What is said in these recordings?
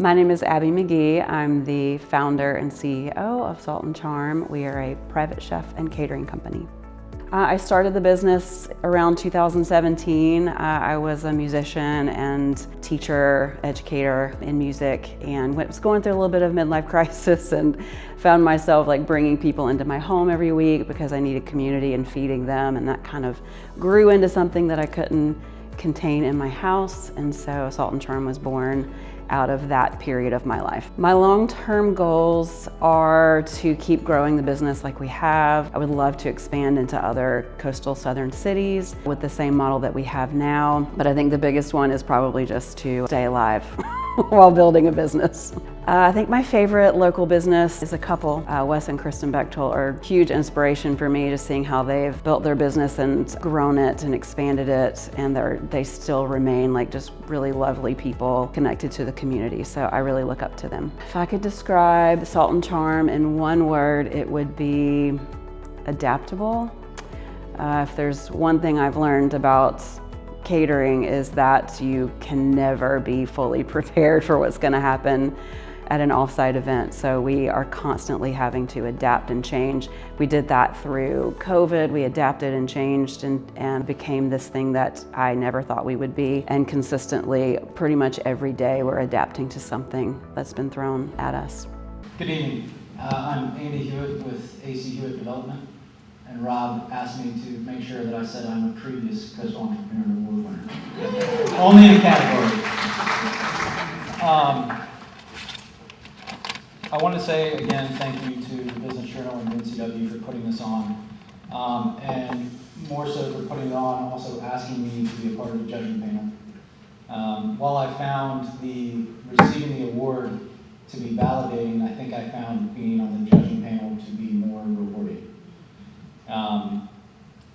My name is Abby McGee. I'm the founder and CEO of Salt and Charm. We are a private chef and catering company. I started the business around 2017. I was a musician and teacher, educator in music, and was going through a little bit of midlife crisis and found myself like bringing people into my home every week because I needed community and feeding them, and that kind of grew into something that I couldn't contain in my house, and so Salt and Charm was born out of that period of my life. My long-term goals are to keep growing the business like we have. I would love to expand into other coastal southern cities with the same model that we have now, but I think the biggest one is probably just to stay alive while building a business. I think my favorite local business is a couple. Wes and Kristen Bechtel are a huge inspiration for me, just seeing how they've built their business and grown it and expanded it, and they still remain like just really lovely people connected to the community, so I really look up to them. If I could describe Salt and Charm in one word, it would be adaptable. If there's one thing I've learned about catering is that you can never be fully prepared for what's going to happen at an off-site event. So we are constantly having to adapt and change. We did that through COVID. We adapted and changed and became this thing that I never thought we would be. And consistently, pretty much every day, we're adapting to something that's been thrown at us. Good evening. I'm Andy Hewitt with AC Hewitt Development. And Rob asked me to make sure that I said I'm a previous Coastal Entrepreneur Award winner. Only in a category. I want to say again thank you to the Business Journal and UNCW for putting this on. And more so for putting it on, also asking me to be a part of the judging panel. While I found receiving the award to be validating, I think I found being on the judging panel to be more rewarding.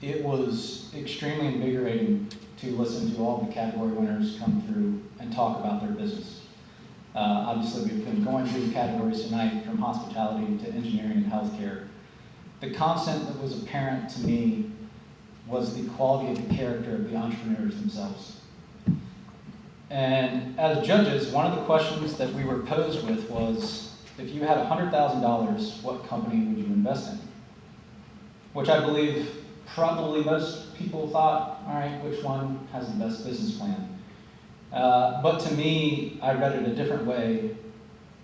It was extremely invigorating to listen to all the category winners come through and talk about their business. Obviously, we've been going through the categories tonight, from hospitality to engineering and healthcare. The constant that was apparent to me was the quality of the character of the entrepreneurs themselves. And as judges, one of the questions that we were posed with was, if you had $100,000, what company would you invest in? Which I believe probably most people thought, all right, which one has the best business plan? But to me, I read it a different way,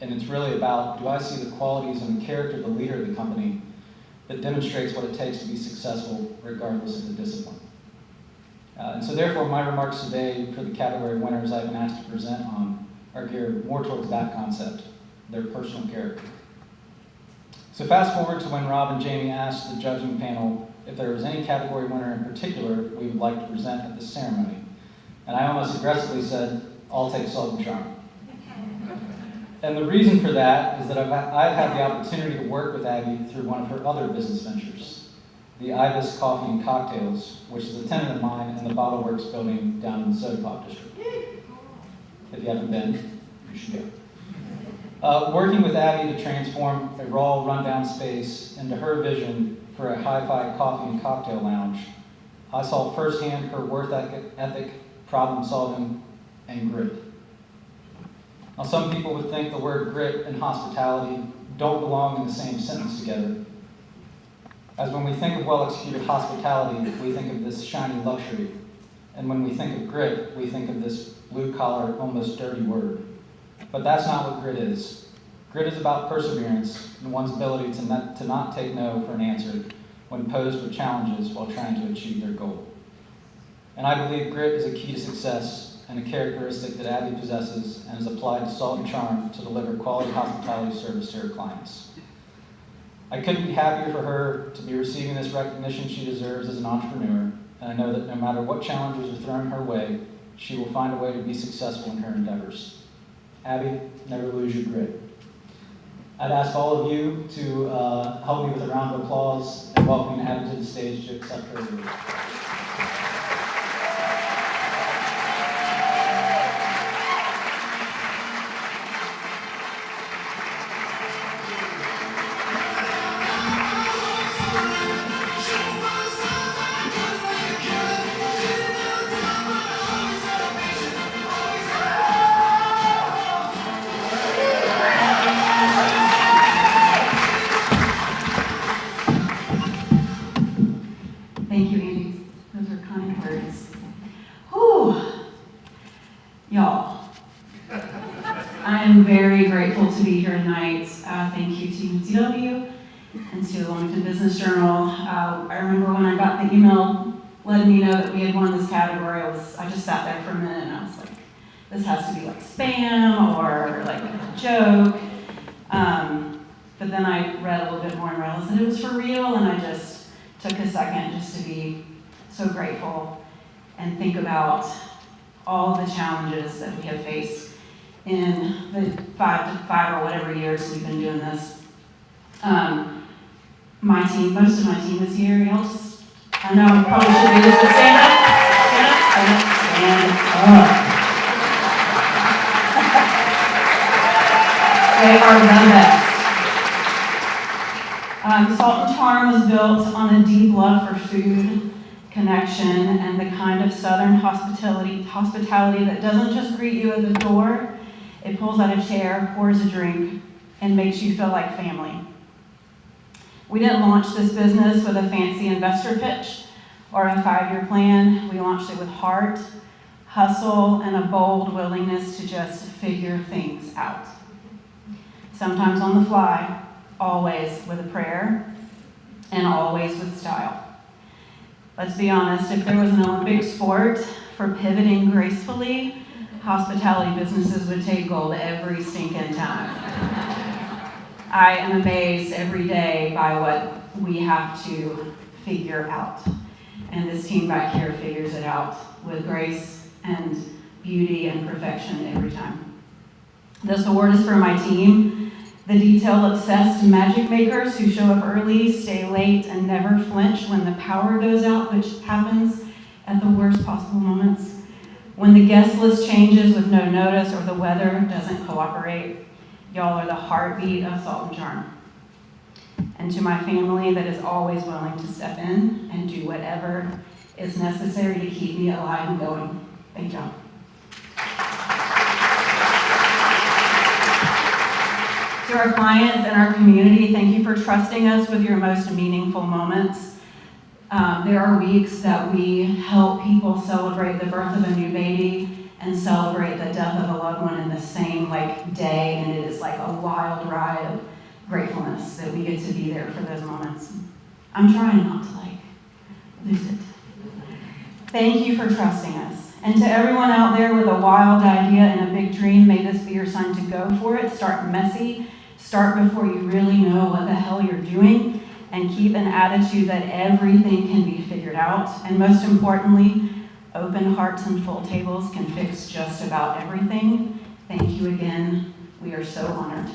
and it's really about, do I see the qualities and the character of the leader of the company that demonstrates what it takes to be successful regardless of the discipline? And so therefore, my remarks today for the category winners I've been asked to present on are geared more towards that concept, their personal character. So fast forward to when Rob and Jamie asked the judging panel if there was any category winner in particular we would like to present at this ceremony. And I almost aggressively said, I'll take Salt and Charm. And the reason for that is that I've had the opportunity to work with Abby through one of her other business ventures, the Ibis Coffee and Cocktails, which is a tenant of mine in the Bottle Works building down in the Soda Pop District. If you haven't been, you should go. Working with Abby to transform a raw, rundown space into her vision for a hi-fi coffee and cocktail lounge, I saw firsthand her work ethic, problem solving, and grit. Now, some people would think the word grit and hospitality don't belong in the same sentence together. As when we think of well-executed hospitality, we think of this shiny luxury. And when we think of grit, we think of this blue-collar, almost dirty word. But that's not what grit is. Grit is about perseverance and one's ability to not take no for an answer when posed with challenges while trying to achieve their goal. And I believe grit is a key to success and a characteristic that Abby possesses and is applied to Salt and Charm to deliver quality hospitality service to her clients. I couldn't be happier for her to be receiving this recognition she deserves as an entrepreneur, and I know that no matter what challenges are thrown her way, she will find a way to be successful in her endeavors. Abby, never lose your grit. I'd ask all of you to help me with a round of applause and welcome Abby to the stage to accept her award. Y'all, I am very grateful to be here tonight. Thank you to UNCW and to the Wilmington Business Journal. I remember when I got the email letting me know that we had won this category, I just sat there for a minute and I was like, this has to be like spam or like a joke. But then I read a little bit more and realized that it was for real, and I just took a second just to be so grateful and think about all the challenges that we have faced in the five or whatever years we've been doing this. My team, most of my team is here. Y'all just, I know I probably should do this, but stand up, stand up, stand up, stand up. They are the best. Salt and Charm was built on a deep love for food, connection, and the kind of Southern hospitality that doesn't just greet you at the door. It pulls out a chair, pours a drink, and makes you feel like family. We didn't launch this business with a fancy investor pitch or a 5-year plan. We launched it with heart, hustle, and a bold willingness to just figure things out. Sometimes on the fly, always with a prayer, and always with style. Let's be honest, if there was an Olympic sport for pivoting gracefully, hospitality businesses would take gold every stinking time. I am amazed every day by what we have to figure out. And this team back here figures it out with grace and beauty and perfection every time. This award is for my team, the detail-obsessed magic makers who show up early, stay late, and never flinch when the power goes out, which happens at the worst possible moments. When the guest list changes with no notice or the weather doesn't cooperate, y'all are the heartbeat of Salt and Charm. And to my family that is always willing to step in and do whatever is necessary to keep me alive and going. Thank y'all. To our clients and our community, thank you for trusting us with your most meaningful moments. There are weeks that we help people celebrate the birth of a new baby and celebrate the death of a loved one in the same day, and it is like a wild ride of gratefulness that we get to be there for those moments. I'm trying not to lose it. Thank you for trusting us. And to everyone out there with a wild idea and a big dream, may this be your sign to go for it. Start messy. Start before you really know what the hell you're doing, and keep an attitude that everything can be figured out. And most importantly, open hearts and full tables can fix just about everything. Thank you again. We are so honored.